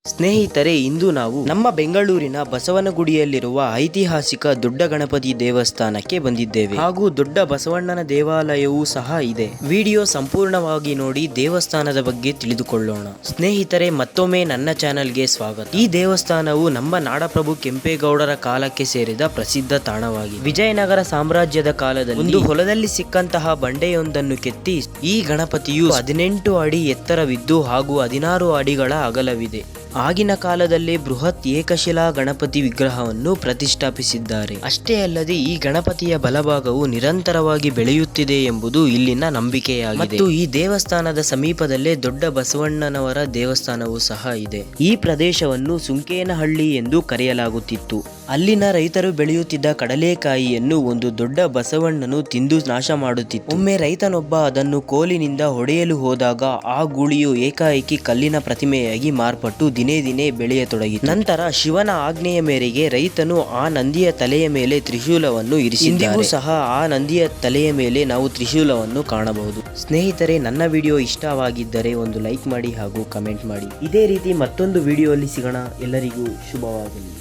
ಸ್ನೇಹಿತರೆ, ಇಂದು ನಾವು ನಮ್ಮ ಬೆಂಗಳೂರಿನ ಬಸವನಗುಡಿಯಲ್ಲಿರುವ ಐತಿಹಾಸಿಕ ದೊಡ್ಡ ಗಣಪತಿ ದೇವಸ್ಥಾನಕ್ಕೆ ಬಂದಿದ್ದೇವೆ. ಹಾಗೂ ದೊಡ್ಡ ಬಸವಣ್ಣನ ದೇವಾಲಯವೂ ಸಹ ಇದೆ. ವಿಡಿಯೋ ಸಂಪೂರ್ಣವಾಗಿ ನೋಡಿ ದೇವಸ್ಥಾನದ ಬಗ್ಗೆ ತಿಳಿದುಕೊಳ್ಳೋಣ. ಸ್ನೇಹಿತರೆ, ಮತ್ತೊಮ್ಮೆ ನನ್ನ ಚಾನೆಲ್ಗೆ ಸ್ವಾಗತ. ಈ ದೇವಸ್ಥಾನವು ನಮ್ಮ ನಾಡಪ್ರಭು ಕೆಂಪೇಗೌಡರ ಕಾಲಕ್ಕೆ ಸೇರಿದ ಪ್ರಸಿದ್ಧ ತಾಣವಾಗಿದೆ. ವಿಜಯನಗರ ಸಾಮ್ರಾಜ್ಯದ ಕಾಲದಲ್ಲಿ ಒಂದು ಹೊಲದಲ್ಲಿ ಸಿಕ್ಕಂತಹ ಬಂಡೆಯೊಂದನ್ನು ಕೆತ್ತಿ ಈ ಗಣಪತಿಯು 18 ಅಡಿ ಎತ್ತರವಿದ್ದು ಹಾಗೂ 16 ಅಡಿಗಳ ಅಗಲವಿದೆ. ಆಗಿನ ಕಾಲದಲ್ಲೇ ಬೃಹತ್ ಏಕಶಿಲಾ ಗಣಪತಿ ವಿಗ್ರಹವನ್ನು ಪ್ರತಿಷ್ಠಾಪಿಸಿದ್ದಾರೆ. ಅಷ್ಟೇ ಅಲ್ಲದೆ ಈ ಗಣಪತಿಯ ಬಲಭಾಗವು ನಿರಂತರವಾಗಿ ಬೆಳೆಯುತ್ತಿದೆ ಎಂಬುದು ಇಲ್ಲಿನ ನಂಬಿಕೆಯಾಗಿದೆ. ಮತ್ತು ಈ ದೇವಸ್ಥಾನದ ಸಮೀಪದಲ್ಲೇ ದೊಡ್ಡ ಬಸವಣ್ಣನವರ ದೇವಸ್ಥಾನವೂ ಸಹ ಇದೆ. ಈ ಪ್ರದೇಶವನ್ನು ಸುಂಕೇನಹಳ್ಳಿ ಎಂದು ಕರೆಯಲಾಗುತ್ತಿತ್ತು. ಅಲ್ಲಿನ ರೈತರು ಬೆಳೆಯುತ್ತಿದ್ದ ಕಡಲೆಕಾಯಿಯನ್ನು ಒಂದು ದೊಡ್ಡ ಬಸವಣ್ಣನು ತಿಂದು ನಾಶ ಮಾಡುತ್ತಿತ್ತು. ಒಮ್ಮೆ ರೈತನೊಬ್ಬ ಅದನ್ನು ಕೋಲಿನಿಂದ ಹೊಡೆಯಲು ಹೋದಾಗ ಆ ಗೂಳಿಯು ಏಕಾಏಕಿ ಕಲ್ಲಿನ ಪ್ರತಿಮೆಯಾಗಿ ಮಾರ್ಪಟ್ಟು ದಿನೇ ದಿನೇ ಬೆಳೆಯತೊಡಗಿತು. ನಂತರ ಶಿವನ ಆಜ್ಞೆಯ ಮೇರೆಗೆ ರೈತನು ಆ ನಂದಿಯ ತಲೆಯ ಮೇಲೆ ತ್ರಿಶೂಲವನ್ನು ಇರಿಸಿದ್ದಾನೆ. ಇಂದಿಗೂ ಸಹ ಆ ನಂದಿಯ ತಲೆಯ ಮೇಲೆ ನಾವು ತ್ರಿಶೂಲವನ್ನು ಕಾಣಬಹುದು. ಸ್ನೇಹಿತರೆ, ನನ್ನ ವಿಡಿಯೋ ಇಷ್ಟವಾಗಿದ್ದರೆ ಒಂದು ಲೈಕ್ ಮಾಡಿ ಹಾಗೂ ಕಮೆಂಟ್ ಮಾಡಿ. ಇದೇ ರೀತಿ ಮತ್ತೊಂದು ವಿಡಿಯೋದಲ್ಲಿ ಸಿಗೋಣ. ಎಲ್ಲರಿಗೂ ಶುಭವಾಗಲಿ.